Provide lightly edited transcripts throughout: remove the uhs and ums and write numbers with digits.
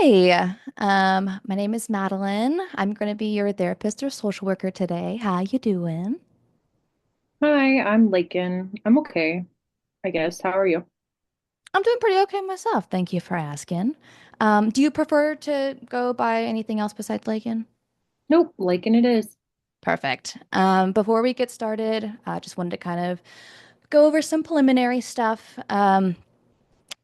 Hi, my name is Madeline. I'm going to be your therapist or social worker today. How you doing? Hi, I'm Lakin. I'm okay, I guess. How are you? I'm doing pretty okay myself. Thank you for asking. Do you prefer to go by anything else besides Lakin? Nope, Lakin it is. Perfect. Before we get started, I just wanted to kind of go over some preliminary stuff.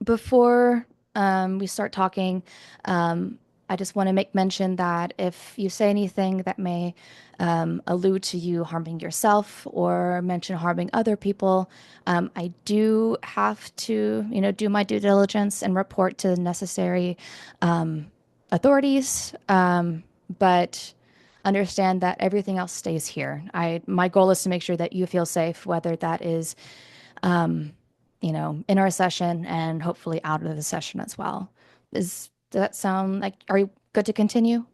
Before we start talking, um, I just want to make mention that if you say anything that may allude to you harming yourself or mention harming other people, I do have to, do my due diligence and report to the necessary authorities. But understand that everything else stays here. My goal is to make sure that you feel safe, whether that is in our session and hopefully out of the session as well. Does that sound like, are you good to continue?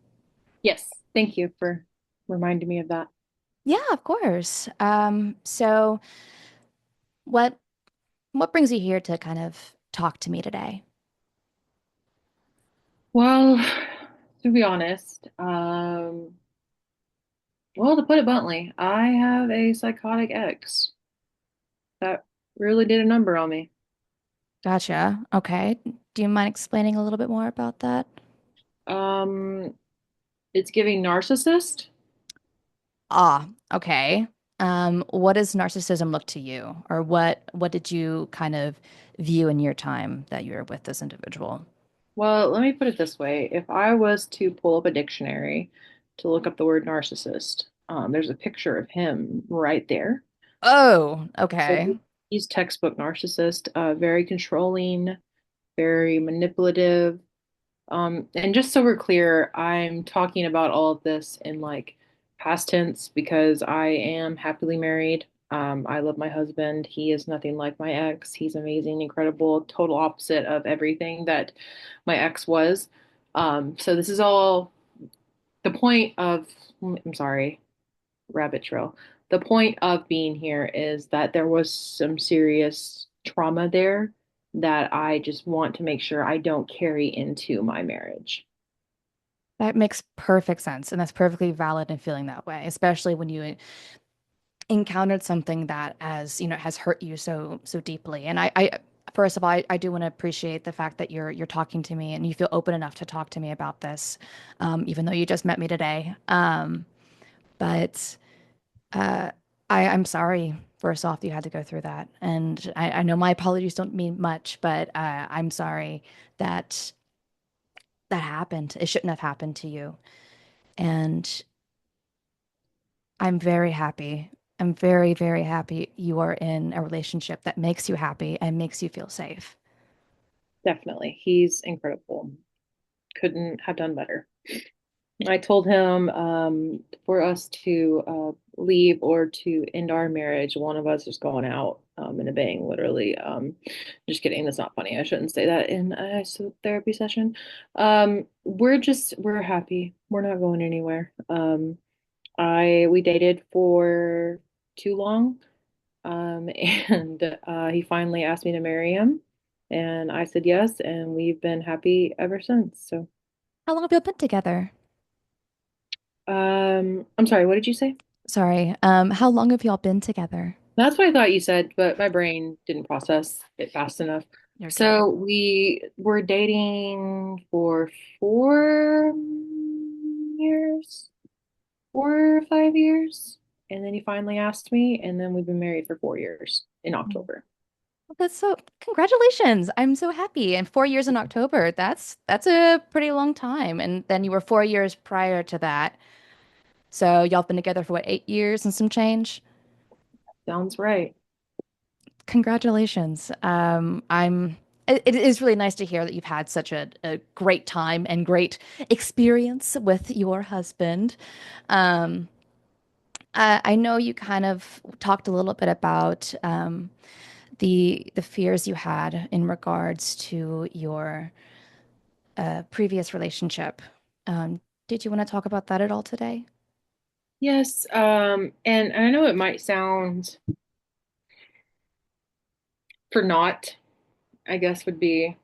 Yes, thank you for reminding me of that. Yeah, of course. So what what brings you here to kind of talk to me today? Well, to be honest, well, to put it bluntly, I have a psychotic ex that really did a number on me. Gotcha. Okay. Do you mind explaining a little bit more about that? Um, it's giving narcissist. Ah, okay. What does narcissism look to you? Or what did you kind of view in your time that you were with this individual? Well, let me put it this way. If I was to pull up a dictionary to look up the word narcissist, there's a picture of him right there. Oh, So okay. he's textbook narcissist, very controlling, very manipulative. And just so we're clear, I'm talking about all of this in like past tense because I am happily married. I love my husband. He is nothing like my ex. He's amazing, incredible, total opposite of everything that my ex was. So this is all the point of, I'm sorry, rabbit trail. The point of being here is that there was some serious trauma there that I just want to make sure I don't carry into my marriage. That makes perfect sense, and that's perfectly valid in feeling that way, especially when you encountered something that has hurt you so deeply. And I first of all, I do want to appreciate the fact that you're talking to me and you feel open enough to talk to me about this, even though you just met me today. But uh, I'm sorry. First off, you had to go through that, and I know my apologies don't mean much, but I'm sorry that that happened. It shouldn't have happened to you, and I'm very happy. I'm very, very happy you are in a relationship that makes you happy and makes you feel safe. Definitely. He's incredible. Couldn't have done better. I told him for us to leave or to end our marriage, one of us is going out in a bang, literally. Just kidding. That's not funny. I shouldn't say that in a therapy session. We're happy. We're not going anywhere. We dated for too long, and he finally asked me to marry him, and I said yes, and we've been happy ever since. So, How long have you been together? I'm sorry, what did you say? Sorry. How long have y'all been together? That's what I thought you said, but my brain didn't process it fast enough. You're good. So we were dating for 4 years, 4 or 5 years. And then he finally asked me, and then we've been married for 4 years in Mm. October. Well, that's so, congratulations. I'm so happy. And 4 years in October, that's a pretty long time. And then you were 4 years prior to that. So y'all been together for what, 8 years and some change? Sounds right. Congratulations. It is really nice to hear that you've had such a great time and great experience with your husband. Um, I know you kind of talked a little bit about the fears you had in regards to your previous relationship. Did you want to talk about that at all today? Yes, and I know it might sound for naught, I guess would be.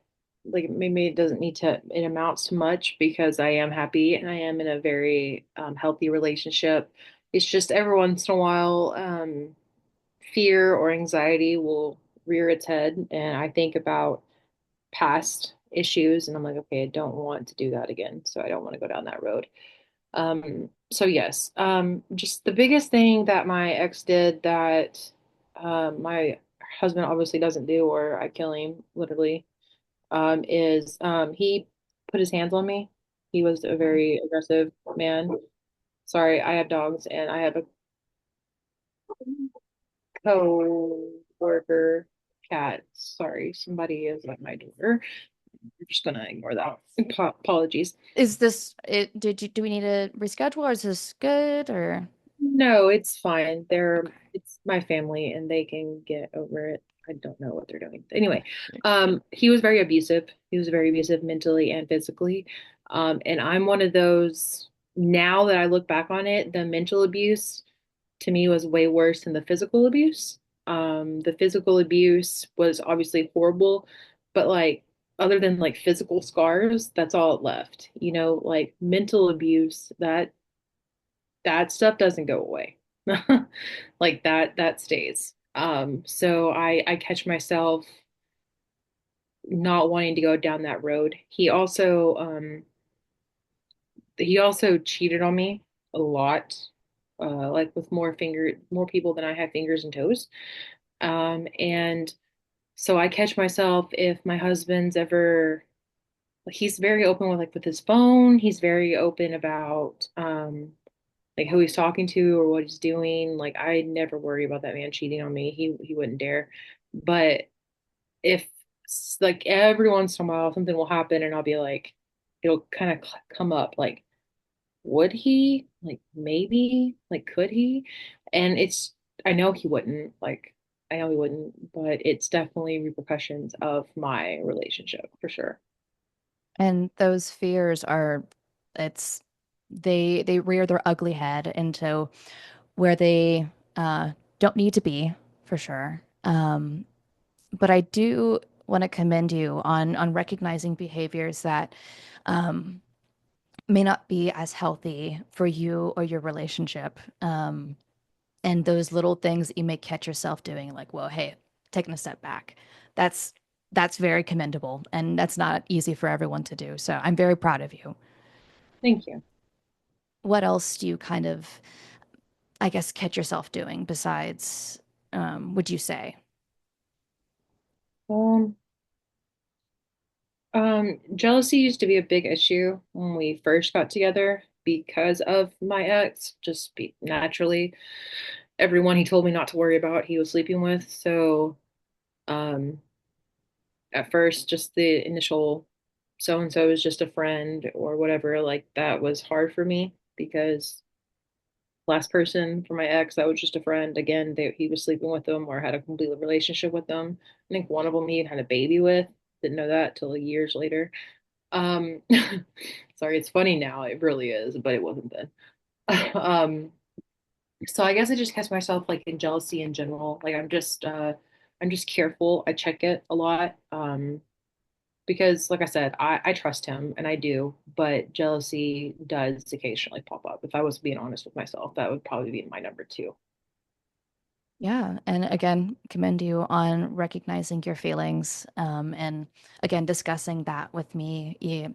like maybe it doesn't need to it amounts to much because I am happy and I am in a very healthy relationship. It's just every once in a while, fear or anxiety will rear its head, and I think about past issues, and I'm like, okay, I don't want to do that again, so I don't want to go down that road. So yes, just the biggest thing that my ex did that my husband obviously doesn't do, or I kill him literally, is he put his hands on me. He was a very aggressive man. Sorry, I have dogs and I have a co-worker cat. Sorry, somebody is at my door. I'm just gonna ignore that. Apologies. Is this it? Do we need to reschedule, or is this good? Or No, it's fine. okay, It's my family and they can get over it. I don't know what they're doing. Anyway, okay. he was very abusive. He was very abusive mentally and physically. And I'm one of those, now that I look back on it, the mental abuse to me was way worse than the physical abuse. The physical abuse was obviously horrible, but like other than like physical scars, that's all it left. Like mental abuse, that stuff doesn't go away. Like that stays. So I catch myself not wanting to go down that road. He also cheated on me a lot, like with more people than I have fingers and toes. And so I catch myself if my husband's ever, like, he's very open with his phone. He's very open about like who he's talking to or what he's doing. Like I never worry about that man cheating on me. He wouldn't dare. But if like every once in a while something will happen and I'll be like, it'll kind of come up like, would he? Like maybe? Like could he? And I know he wouldn't. Like I know he wouldn't, but it's definitely repercussions of my relationship for sure. And those fears are, it's they rear their ugly head into where they don't need to be, for sure. But I do want to commend you on recognizing behaviors that um, may not be as healthy for you or your relationship. And those little things that you may catch yourself doing, like, well, hey, taking a step back. That's that's very commendable, and that's not easy for everyone to do. So I'm very proud of you. Thank you. What else do you kind of, I guess, catch yourself doing besides, would you say? Um, Jealousy used to be a big issue when we first got together because of my ex, just naturally. Everyone he told me not to worry about, he was sleeping with. So, um, at first, just the initial so and so is just a friend or whatever, like that was hard for me because last person for my ex, that was just a friend. Again, he was sleeping with them or had a complete relationship with them. I think one of them he had a baby with. Didn't know that till years later. Um, sorry, it's funny now. It really is, but it wasn't then. Um, so I guess I just catch myself like in jealousy in general. Like I'm just careful. I check it a lot. Because like I said, I trust him and I do, but jealousy does occasionally pop up. If I was being honest with myself, that would probably be my number two. Yeah. And again, commend you on recognizing your feelings, and again, discussing that with me,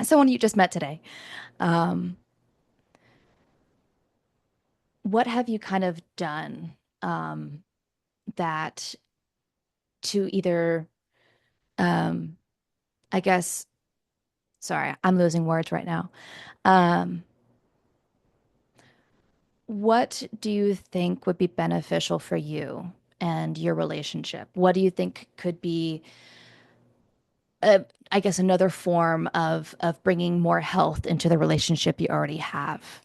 someone you just met today. Um, what have you kind of done that to either, um, I guess, sorry, I'm losing words right now. Um, what do you think would be beneficial for you and your relationship? What do you think could be, I guess, another form of bringing more health into the relationship you already have?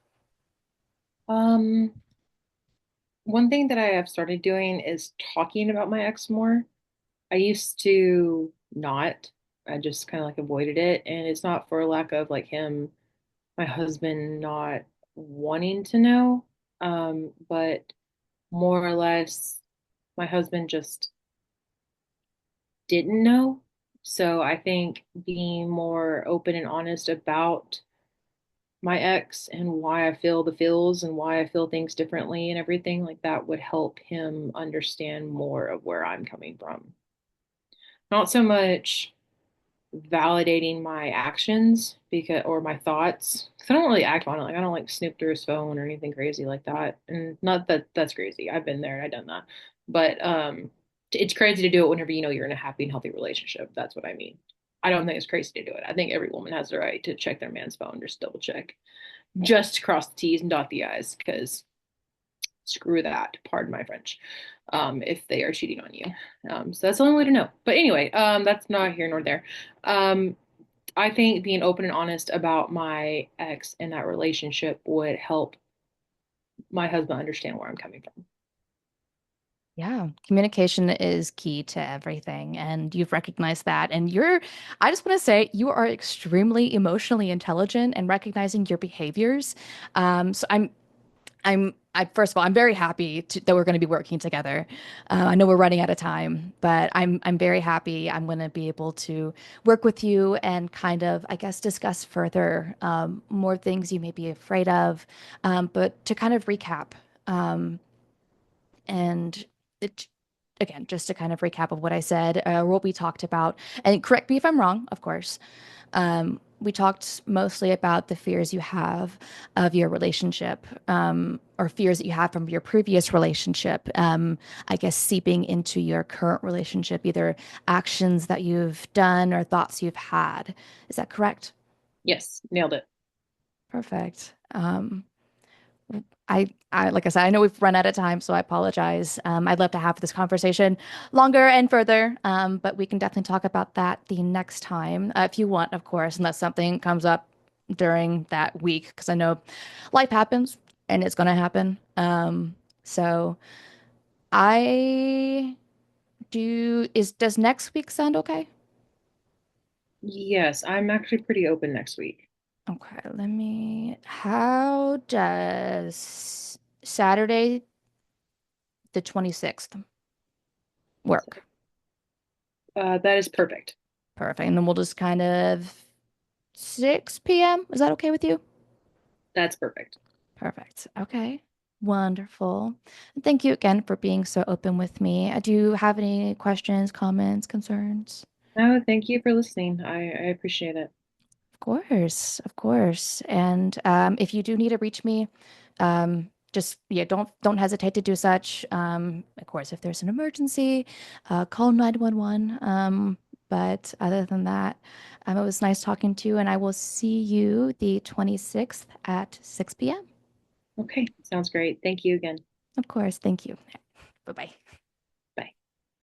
Um, One thing that I have started doing is talking about my ex more. I used to not. I just kind of like avoided it, and it's not for lack of like my husband not wanting to know, but more or less my husband just didn't know. So I think being more open and honest about my ex and why I feel the feels and why I feel things differently and everything like that would help him understand more of where I'm coming from. Not so much validating my actions because or my thoughts because I don't really act on it. Like I don't like snoop through his phone or anything crazy like that. And not that that's crazy. I've been there and I've done that. But it's crazy to do it whenever you know you're in a happy and healthy relationship. That's what I mean. I don't think it's crazy to do it. I think every woman has the right to check their man's phone, just double check, just to cross the T's and dot the I's because screw that, pardon my French, if they are cheating on you. So that's the only way to know. But anyway, that's not here nor there. Um, I think being open and honest about my ex in that relationship would help my husband understand where I'm coming from. Yeah, communication is key to everything, and you've recognized that. And I just want to say, you are extremely emotionally intelligent and recognizing your behaviors. So first of all, I'm very happy that we're going to be working together. I know we're running out of time, but I'm very happy. I'm going to be able to work with you and kind of, I guess, discuss further more things you may be afraid of. But to kind of recap, um, and it, again, just to kind of recap of what I said, what we talked about, and correct me if I'm wrong, of course. We talked mostly about the fears you have of your relationship, or fears that you have from your previous relationship, I guess seeping into your current relationship, either actions that you've done or thoughts you've had. Is that correct? Yes, nailed it. Perfect. Like I said, I know we've run out of time, so I apologize. I'd love to have this conversation longer and further, but we can definitely talk about that the next time, if you want, of course, unless something comes up during that week, because I know life happens and it's going to happen. So I does next week sound okay? Yes, I'm actually pretty open next week. Okay, how does Saturday the 26th work? That is perfect. Perfect. And then we'll just kind of 6 p.m. Is that okay with you? That's perfect. Perfect. Okay. Wonderful. Thank you again for being so open with me. Do you have any questions, comments, concerns? No, thank you for listening. I appreciate it. Of course, of course. And if you do need to reach me, just yeah, don't hesitate to do such. Of course, if there's an emergency, call 911. But other than that, it was nice talking to you, and I will see you the 26th at 6 p.m. Okay, sounds great. Thank you again. Of course, thank you. Bye bye.